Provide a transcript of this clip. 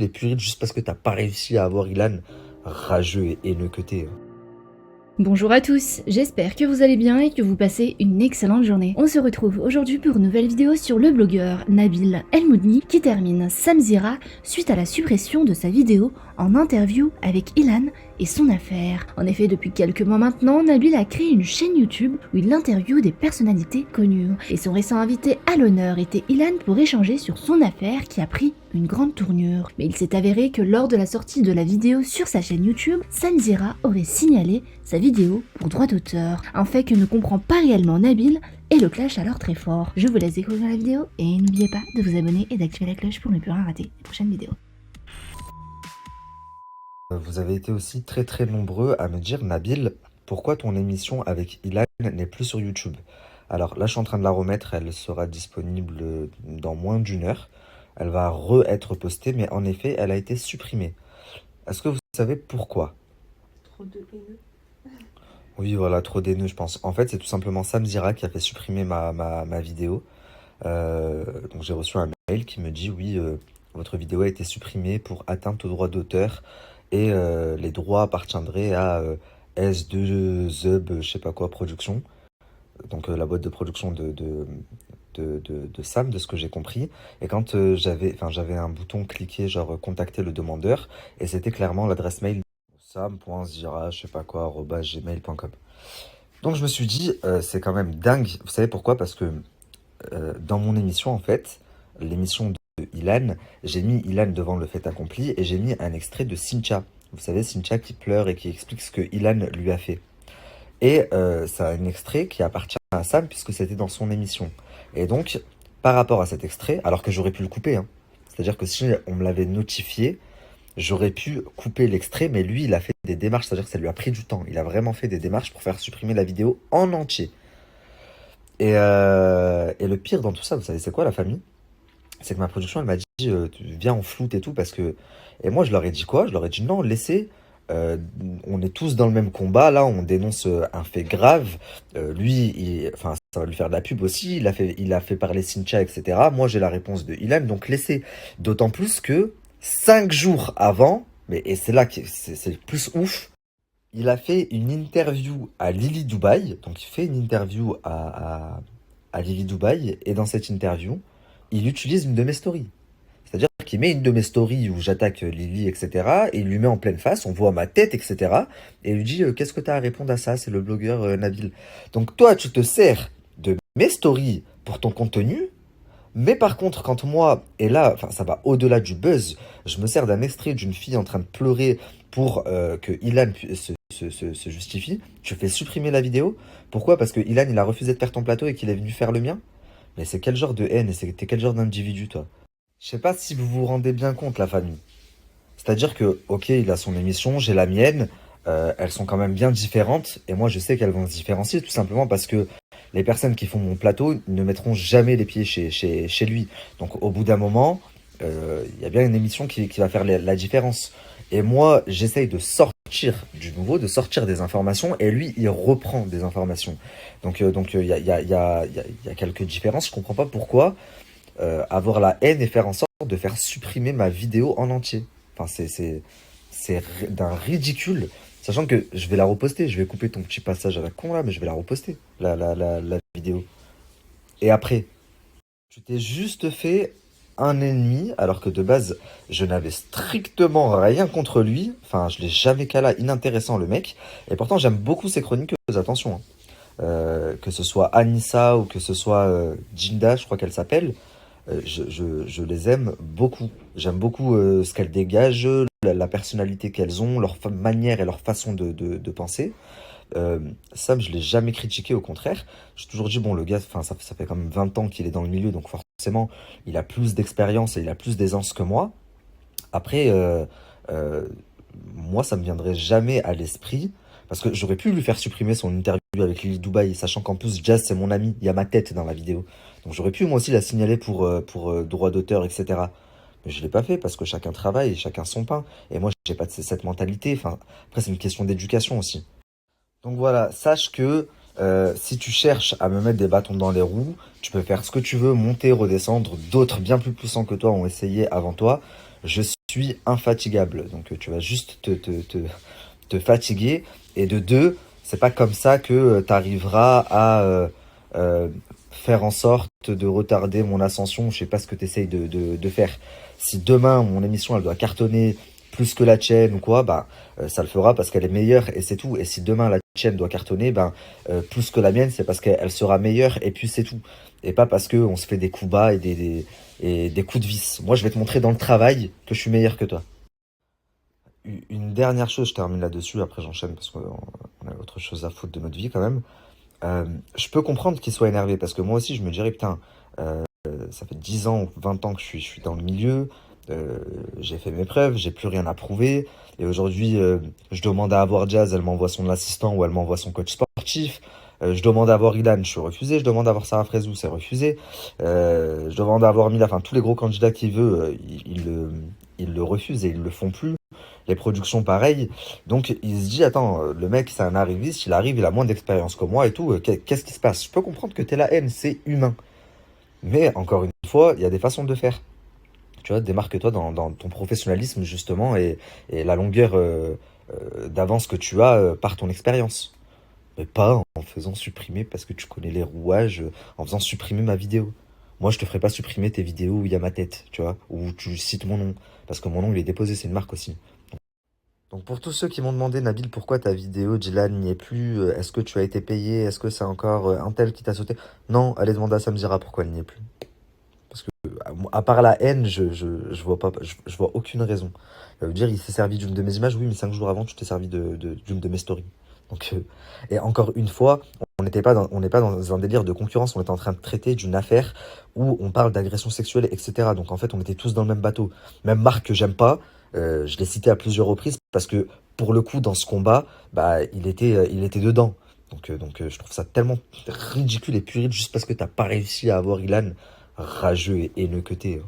les purites juste parce que t'as pas réussi à avoir Ilan, rageux et haineux que t'es. Bonjour à tous, j'espère que vous allez bien et que vous passez une excellente journée. On se retrouve aujourd'hui pour une nouvelle vidéo sur le blogueur Nabil El-Moudni qui termine Samzira suite à la suppression de sa vidéo en interview avec Ilan et son affaire. En effet, depuis quelques mois maintenant, Nabil a créé une chaîne YouTube où il interviewe des personnalités connues. Et son récent invité à l'honneur était Ilan pour échanger sur son affaire qui a pris une grande tournure. Mais il s'est avéré que lors de la sortie de la vidéo sur sa chaîne YouTube, Samzira aurait signalé sa vidéo pour droit d'auteur. Un fait que ne comprend pas réellement Nabil et le clash alors très fort. Je vous laisse découvrir la vidéo et n'oubliez pas de vous abonner et d'activer la cloche pour ne plus rien rater les prochaines vidéos. Vous avez été aussi très nombreux à me dire, Nabil, pourquoi ton émission avec Ilan n'est plus sur YouTube? Alors là, je suis en train de la remettre, elle sera disponible dans moins d'une heure. Elle va être postée, mais en effet, elle a été supprimée. Est-ce que vous savez pourquoi? Trop de haineux. Oui, voilà, trop d'haineux, je pense. En fait, c'est tout simplement Samzira qui a fait supprimer ma vidéo. Donc j'ai reçu un mail qui me dit, oui, votre vidéo a été supprimée pour atteinte aux droits d'auteur et les droits appartiendraient à S2Zub, je sais pas quoi, production. Donc la boîte de production de Sam, de ce que j'ai compris. Et quand j'avais un bouton cliqué, genre contacter le demandeur, et c'était clairement l'adresse mail sam.zira, je sais pas quoi, @gmail.com. Donc je me suis dit, c'est quand même dingue. Vous savez pourquoi? Parce que dans mon émission, en fait, l'émission de Ilan, j'ai mis Ilan devant le fait accompli et j'ai mis un extrait de Cynthia. Vous savez, Cynthia qui pleure et qui explique ce que Ilan lui a fait. Et c'est un extrait qui appartient à Sam puisque c'était dans son émission. Et donc, par rapport à cet extrait, alors que j'aurais pu le couper, hein, c'est-à-dire que si on me l'avait notifié, j'aurais pu couper l'extrait, mais lui, il a fait des démarches, c'est-à-dire que ça lui a pris du temps. Il a vraiment fait des démarches pour faire supprimer la vidéo en entier. Et le pire dans tout ça, vous savez, c'est quoi la famille? C'est que ma production, elle m'a dit, tu viens en floute et tout, parce que... Et moi, je leur ai dit quoi? Je leur ai dit, non, laissez, euh, on est tous dans le même combat, là, on dénonce un fait grave. Lui, enfin, ça va lui faire de la pub aussi, il a fait parler Cynthia, etc. Moi, j'ai la réponse de Ilan, donc laissez. D'autant plus que 5 jours avant, et c'est là que c'est le plus ouf, il a fait une interview à Lily Dubaï. Donc, il fait une interview à Lily Dubaï. Et dans cette interview, il utilise une de mes stories. C'est-à-dire qu'il met une de mes stories où j'attaque Lily, etc. Et il lui met en pleine face, on voit ma tête, etc. Et il lui dit qu'est-ce que tu as à répondre à ça? C'est le blogueur Nabil. Donc, toi, tu te sers de mes stories pour ton contenu. Mais par contre, quand moi, et là, enfin, ça va au-delà du buzz, je me sers d'un extrait d'une fille en train de pleurer pour que Ilan se justifie, je fais supprimer la vidéo. Pourquoi? Parce que Ilan, il a refusé de faire ton plateau et qu'il est venu faire le mien. Mais c'est quel genre de haine et c'était quel genre d'individu, toi? Je sais pas si vous vous rendez bien compte, la famille. C'est-à-dire que, ok, il a son émission, j'ai la mienne, elles sont quand même bien différentes, et moi je sais qu'elles vont se différencier, tout simplement parce que les personnes qui font mon plateau ne mettront jamais les pieds chez lui. Donc au bout d'un moment, il y a bien une émission qui va faire la différence. Et moi, j'essaye de sortir du nouveau, de sortir des informations, et lui, il reprend des informations. Donc il y a quelques différences, je comprends pas pourquoi avoir la haine et faire en sorte de faire supprimer ma vidéo en entier. Enfin, d'un ridicule. Sachant que je vais la reposter. Je vais couper ton petit passage à la con là, mais je vais la reposter, la vidéo. Et après, tu t'es juste fait un ennemi, alors que de base, je n'avais strictement rien contre lui. Enfin, je l'ai jamais cala, inintéressant le mec. Et pourtant, j'aime beaucoup ses chroniques, attention. Hein. Que ce soit Anissa ou que ce soit Jinda, je crois qu'elle s'appelle. Je les aime beaucoup. J'aime beaucoup ce qu'elles dégagent, la personnalité qu'elles ont, leur manière et leur façon de penser. Sam, je l'ai jamais critiqué, au contraire. J'ai toujours dit, bon, le gars, enfin, ça fait quand même 20 ans qu'il est dans le milieu, donc forcément, il a plus d'expérience et il a plus d'aisance que moi. Après, euh, moi, ça me viendrait jamais à l'esprit, parce que j'aurais pu lui faire supprimer son interview avec Lily Dubaï, sachant qu'en plus, Jazz, c'est mon ami, il y a ma tête dans la vidéo. Donc j'aurais pu moi aussi la signaler pour droit d'auteur, etc. Mais je l'ai pas fait parce que chacun travaille, chacun son pain. Et moi, j'ai pas cette mentalité. Enfin, après, c'est une question d'éducation aussi. Donc voilà, sache que si tu cherches à me mettre des bâtons dans les roues, tu peux faire ce que tu veux, monter, redescendre. D'autres bien plus puissants que toi ont essayé avant toi. Je suis infatigable. Donc tu vas juste te fatiguer. Et de deux, c'est pas comme ça que tu arriveras à faire en sorte de retarder mon ascension. Je sais pas ce que tu essayes de faire. Si demain, mon émission, elle doit cartonner plus que la tienne ou quoi, bah, ça le fera parce qu'elle est meilleure et c'est tout. Et si demain, la tienne doit cartonner, ben, plus que la mienne, c'est parce qu'elle sera meilleure et puis c'est tout. Et pas parce qu'on se fait des coups bas et des coups de vis. Moi, je vais te montrer dans le travail que je suis meilleur que toi. Une dernière chose, je termine là-dessus, après j'enchaîne parce qu'on a autre chose à foutre de notre vie quand même. Je peux comprendre qu'il soit énervé parce que moi aussi je me dirais putain, ça fait 10 ans, 20 ans que je suis dans le milieu, j'ai fait mes preuves, j'ai plus rien à prouver et aujourd'hui je demande à avoir Jazz, elle m'envoie son assistant ou elle m'envoie son coach sportif. Je demande à avoir Ilan, je suis refusé. Je demande à avoir Sarah Frézou, c'est refusé. Je demande à avoir Mila, enfin tous les gros candidats qu'il veut, ils le refusent et ils le font plus. Les productions pareilles. Donc il se dit, attends, le mec c'est un arriviste, il arrive, il a moins d'expérience que moi et tout, qu'est-ce qui se passe? Je peux comprendre que t'es la haine, c'est humain. Mais encore une fois, il y a des façons de le faire. Tu vois, démarque-toi dans ton professionnalisme justement et la longueur d'avance que tu as par ton expérience. Mais pas en faisant supprimer parce que tu connais les rouages, en faisant supprimer ma vidéo. Moi, je te ferai pas supprimer tes vidéos où il y a ma tête, tu vois, où tu cites mon nom. Parce que mon nom, il est déposé, c'est une marque aussi. Donc pour tous ceux qui m'ont demandé, Nabil, pourquoi ta vidéo, Dylan, n'y est plus, est-ce que tu as été payé, est-ce que c'est encore un tel qui t'a sauté? Non, allez demander à Samzira pourquoi elle n'y est plus. Parce que, à part la haine, je vois pas, je vois aucune raison. Ça veut dire, il s'est servi d'une de mes images, oui, mais 5 jours avant, tu t'es servi d'une de mes stories. Donc, et encore une fois, on n'est pas dans un délire de concurrence, on était en train de traiter d'une affaire où on parle d'agression sexuelle, etc. Donc en fait, on était tous dans le même bateau. Même Marc que j'aime pas, je l'ai cité à plusieurs reprises parce que pour le coup, dans ce combat, bah, il était dedans. Donc je trouve ça tellement ridicule et puéril juste parce que t'as pas réussi à avoir Ilan rageux et haineux que t'es.